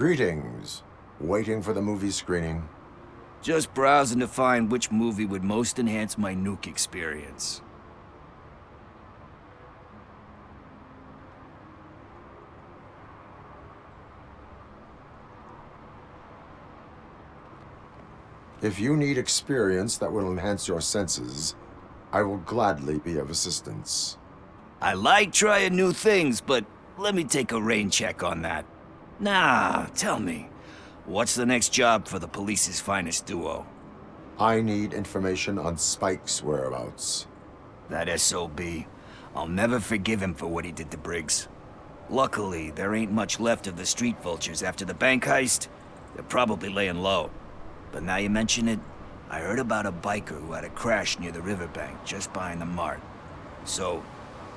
Greetings. Waiting for the movie screening? Just browsing to find which movie would most enhance my nuke experience. If you need experience that will enhance your senses, I will gladly be of assistance. I like trying new things, but let me take a rain check on that. Nah, tell me, what's the next job for the police's finest duo? I need information on Spike's whereabouts. That SOB. I'll never forgive him for what he did to Briggs. Luckily, there ain't much left of the street vultures after the bank heist. They're probably laying low. But now you mention it, I heard about a biker who had a crash near the riverbank just behind the mart. So,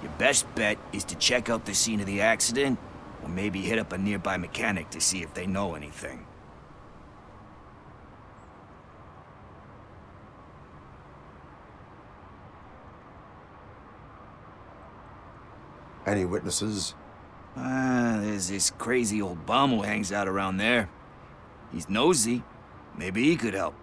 your best bet is to check out the scene of the accident, or maybe hit up a nearby mechanic to see if they know anything. Any witnesses? There's this crazy old bum who hangs out around there. He's nosy. Maybe he could help.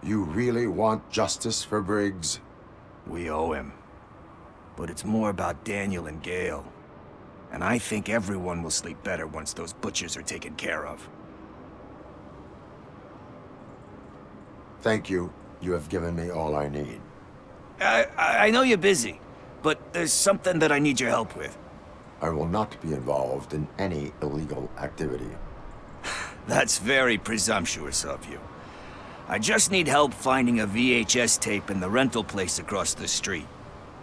You really want justice for Briggs? We owe him. But it's more about Daniel and Gale. And I think everyone will sleep better once those butchers are taken care of. Thank you. You have given me all I need. I know you're busy, but there's something that I need your help with. I will not be involved in any illegal activity. That's very presumptuous of you. I just need help finding a VHS tape in the rental place across the street.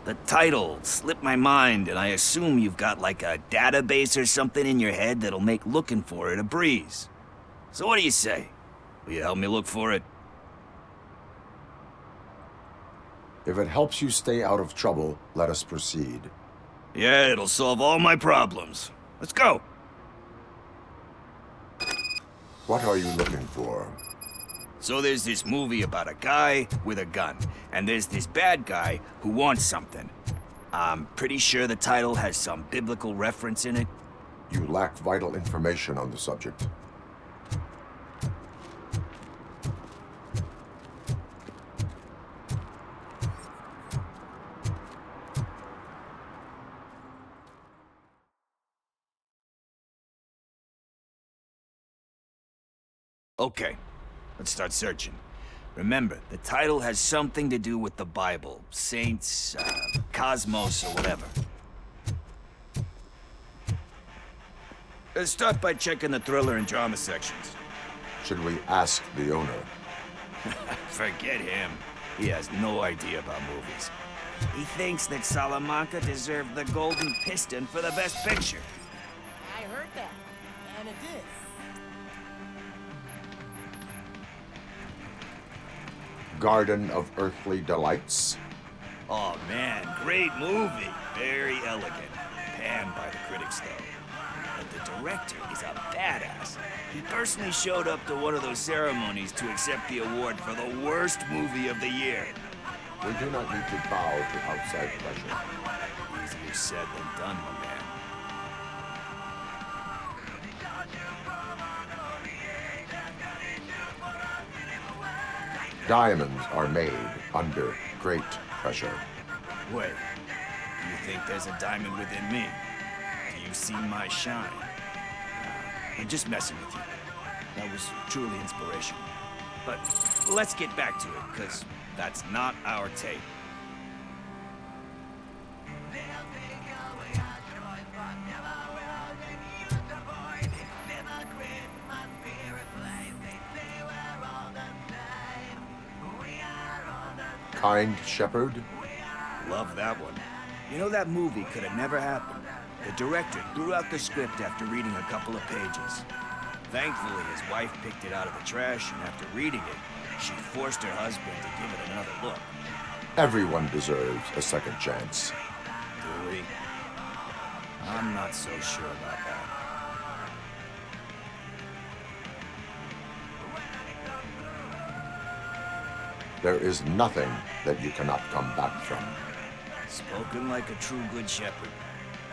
The title slipped my mind, and I assume you've got like a database or something in your head that'll make looking for it a breeze. So what do you say? Will you help me look for it? If it helps you stay out of trouble, let us proceed. Yeah, it'll solve all my problems. Let's go! What are you looking for? So there's this movie about a guy with a gun, and there's this bad guy who wants something. I'm pretty sure the title has some biblical reference in it. You lack vital information on the subject. Okay, let's start searching. Remember, the title has something to do with the Bible, saints, cosmos, or whatever. Let's start by checking the thriller and drama sections. Should we ask the owner? Forget him. He has no idea about movies. He thinks that Salamanca deserved the Golden Piston for the Best Picture. I heard that, and it did. Garden of Earthly Delights? Oh man, great movie. Very elegant. Panned by the critics though. But the director is a badass. He personally showed up to one of those ceremonies to accept the award for the worst movie of the year. We do not need to bow to outside pressure. Easier said than done, my man. Diamonds are made under great pressure. Wait, do you think there's a diamond within me? Do you see my shine? I'm just messing with you. That was truly inspirational. But let's get back to it, because that's not our tape. Kind Shepherd? Love that one. You know, that movie could have never happened. The director threw out the script after reading a couple of pages. Thankfully, his wife picked it out of the trash, and after reading it, she forced her husband to give it another look. Everyone deserves a second chance. Do we? I'm not so sure about that. There is nothing that you cannot come back from. Spoken like a true good shepherd.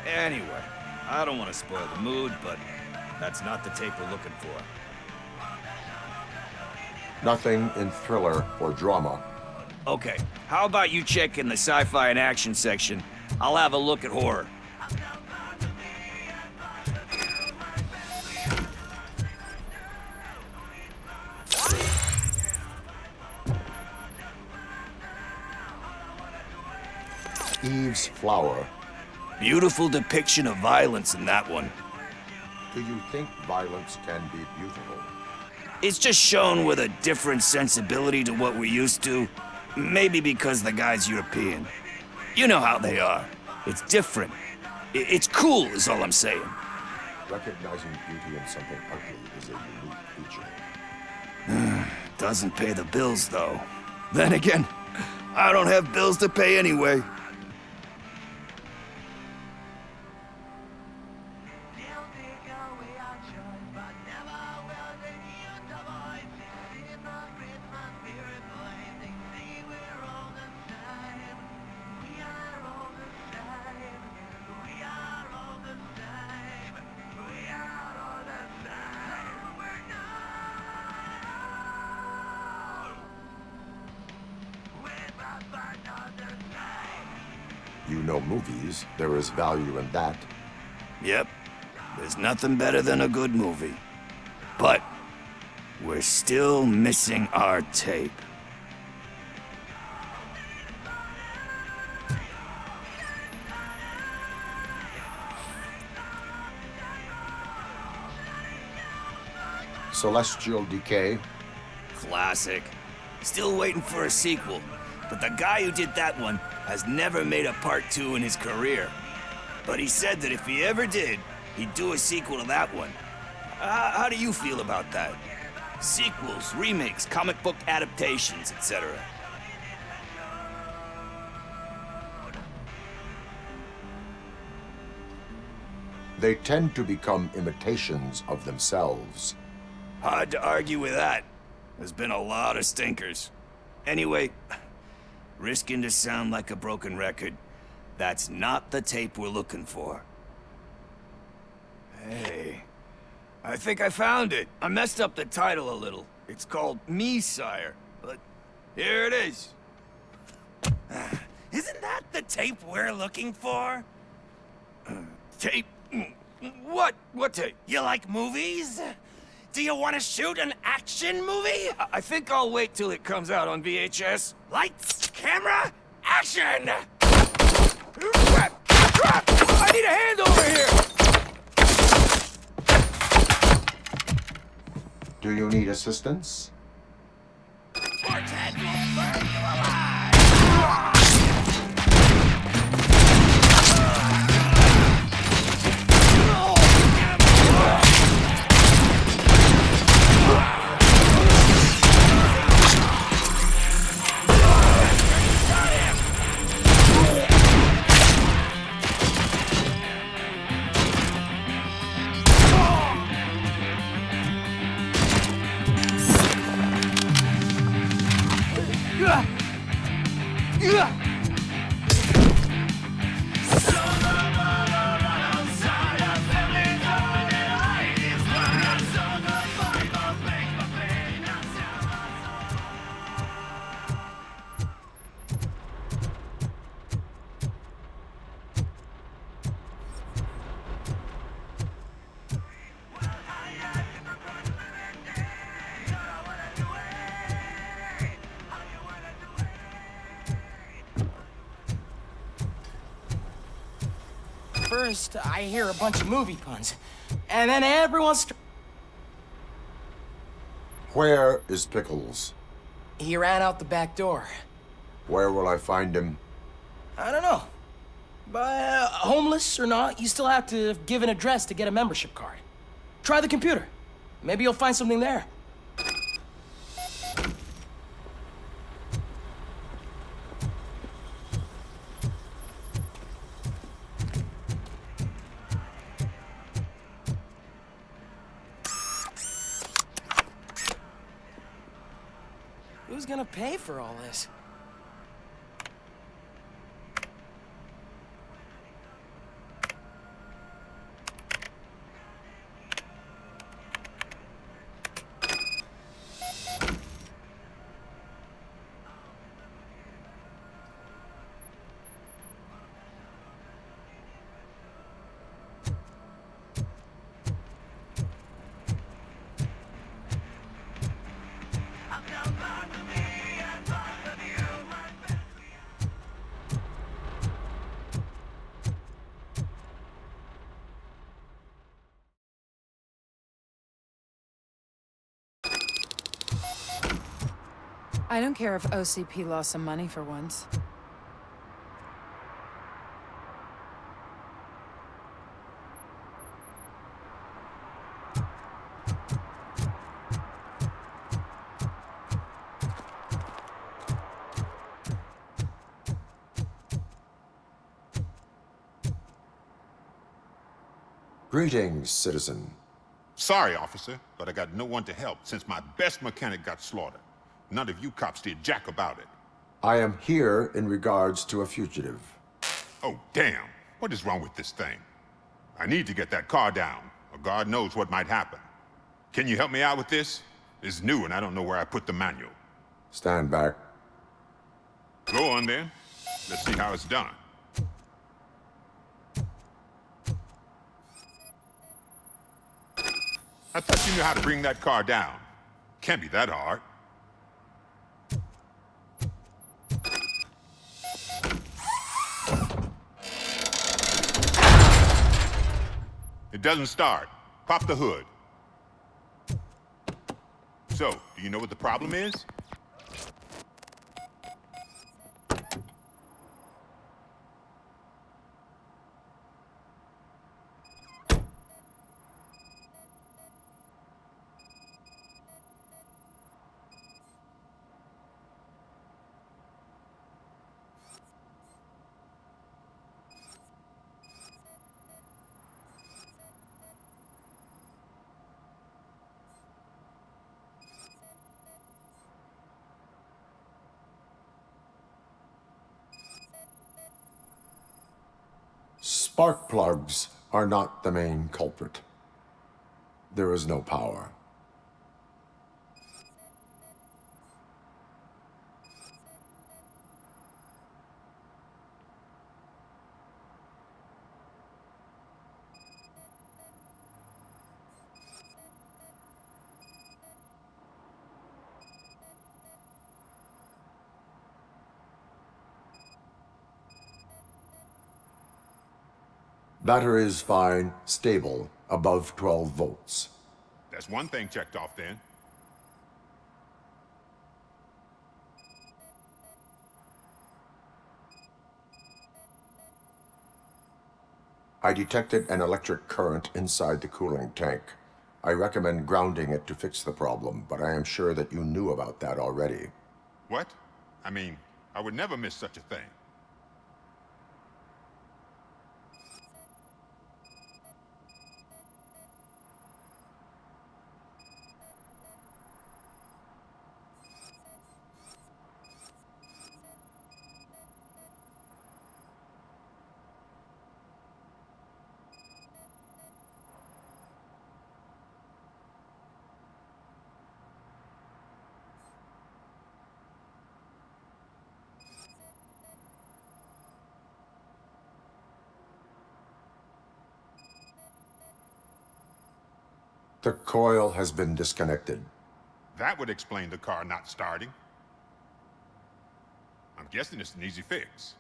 Anyway, I don't want to spoil the mood, but that's not the tape we're looking for. Nothing in thriller or drama. Okay, how about you check in the sci-fi and action section? I'll have a look at horror. Eve's Flower. Beautiful depiction of violence in that one. Do you think violence can be beautiful? It's just shown with a different sensibility to what we're used to. Maybe because the guy's European. You know how they are. It's different. It's cool is all I'm saying. Recognizing beauty in something ugly is a unique feature. Doesn't pay the bills, though. Then again, I don't have bills to pay anyway. You know movies, there is value in that. Yep, there's nothing better than a good movie. But we're still missing our tape. Celestial Decay. Classic. Still waiting for a sequel. But the guy who did that one has never made a part 2 in his career. But he said that if he ever did, he'd do a sequel to that one. How do you feel about that? Sequels, remakes, comic book adaptations, etc. They tend to become imitations of themselves. Hard to argue with that. There's been a lot of stinkers. Anyway, risking to sound like a broken record, that's not the tape we're looking for. Hey, I think I found it. I messed up the title a little. It's called Me, Sire, but here it is. Isn't that the tape we're looking for? Tape? What? What tape? You like movies? Do you want to shoot an action movie? I think I'll wait till it comes out on VHS. Lights, camera, action! Crap! Crap! I need a hand over here! Do you need assistance? Sports head will burn you alive! First, I hear a bunch of movie puns, and then everyone's... Where is Pickles? He ran out the back door. Where will I find him? I don't know. But homeless or not, you still have to give an address to get a membership card. Try the computer. Maybe you'll find something there. Who's gonna pay for all this? I don't care if OCP lost some money for once. Greetings, citizen. Sorry, officer, but I got no one to help since my best mechanic got slaughtered. None of you cops did jack about it. I am here in regards to a fugitive. Oh, damn. What is wrong with this thing? I need to get that car down, or God knows what might happen. Can you help me out with this? It's new and I don't know where I put the manual. Stand back. Go on then. Let's see how it's done. I thought you knew how to bring that car down. Can't be that hard. It doesn't start. Pop the hood. So, do you know what the problem is? Spark plugs are not the main culprit. There is no power. Battery is fine, stable, above 12 volts. That's one thing checked off then. I detected an electric current inside the cooling tank. I recommend grounding it to fix the problem, but I am sure that you knew about that already. What? I mean, I would never miss such a thing. The coil has been disconnected. That would explain the car not starting. I'm guessing it's an easy fix.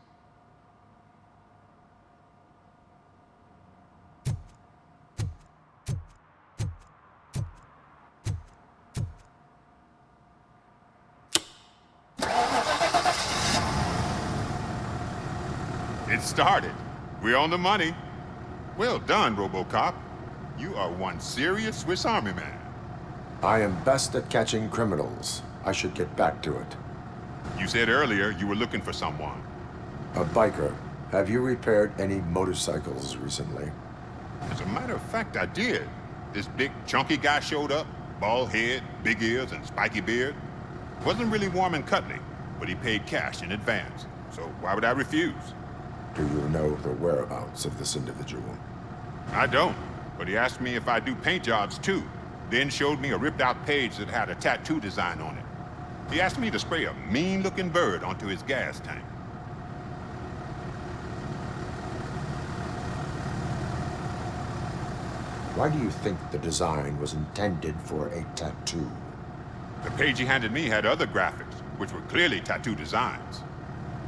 It started. We're on the money. Well done, RoboCop. You are one serious Swiss Army man. I am best at catching criminals. I should get back to it. You said earlier you were looking for someone. A biker. Have you repaired any motorcycles recently? As a matter of fact, I did. This big, chunky guy showed up. Bald head, big ears, and spiky beard. Wasn't really warm and cuddly, but he paid cash in advance. So why would I refuse? Do you know the whereabouts of this individual? I don't, but he asked me if I do paint jobs too, then showed me a ripped out page that had a tattoo design on it. He asked me to spray a mean-looking bird onto his gas tank. Why do you think the design was intended for a tattoo? The page he handed me had other graphics, which were clearly tattoo designs.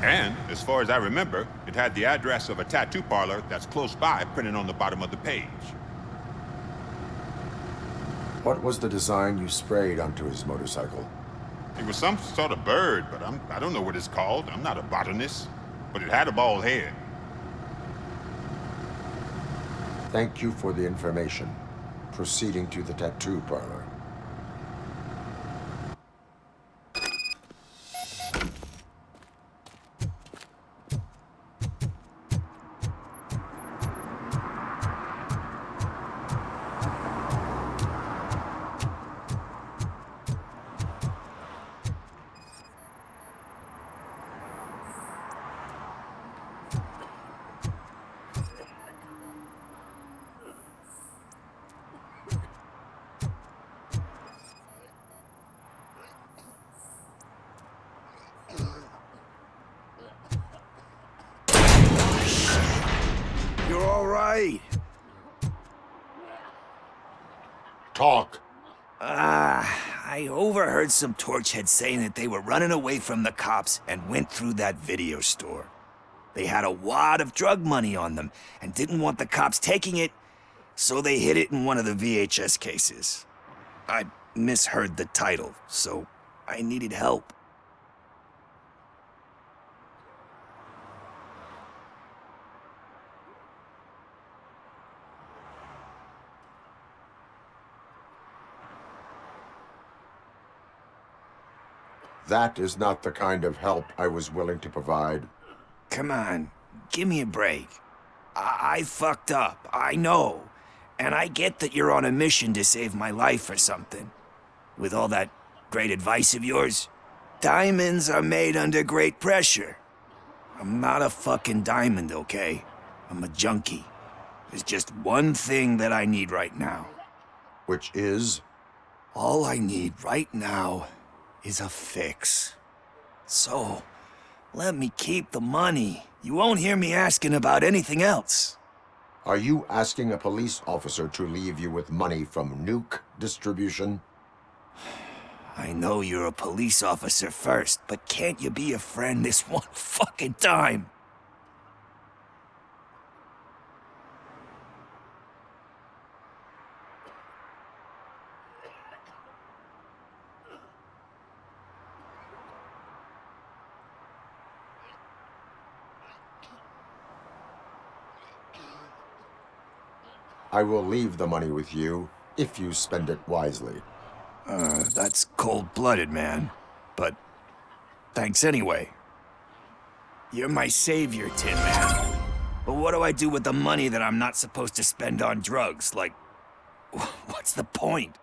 And, as far as I remember, it had the address of a tattoo parlor that's close by printed on the bottom of the page. What was the design you sprayed onto his motorcycle? It was some sort of bird, but I don't know what it's called. I'm not a botanist. But it had a bald head. Thank you for the information. Proceeding to the tattoo parlor. You're all right. Talk! I overheard some torchheads saying that they were running away from the cops and went through that video store. They had a wad of drug money on them and didn't want the cops taking it, so they hid it in one of the VHS cases. I misheard the title, so I needed help. That is not the kind of help I was willing to provide. Come on, give me a break. I fucked up, I know. And I get that you're on a mission to save my life or something. With all that great advice of yours, diamonds are made under great pressure. I'm not a fucking diamond, okay? I'm a junkie. There's just one thing that I need right now. Which is? All I need right now is a fix. So, let me keep the money. You won't hear me asking about anything else. Are you asking a police officer to leave you with money from nuke distribution? I know you're a police officer first, but can't you be a friend this one fucking time? I will leave the money with you if you spend it wisely. That's cold-blooded, man. But thanks anyway. You're my savior, Tin Man. But what do I do with the money that I'm not supposed to spend on drugs? Like, what's the point?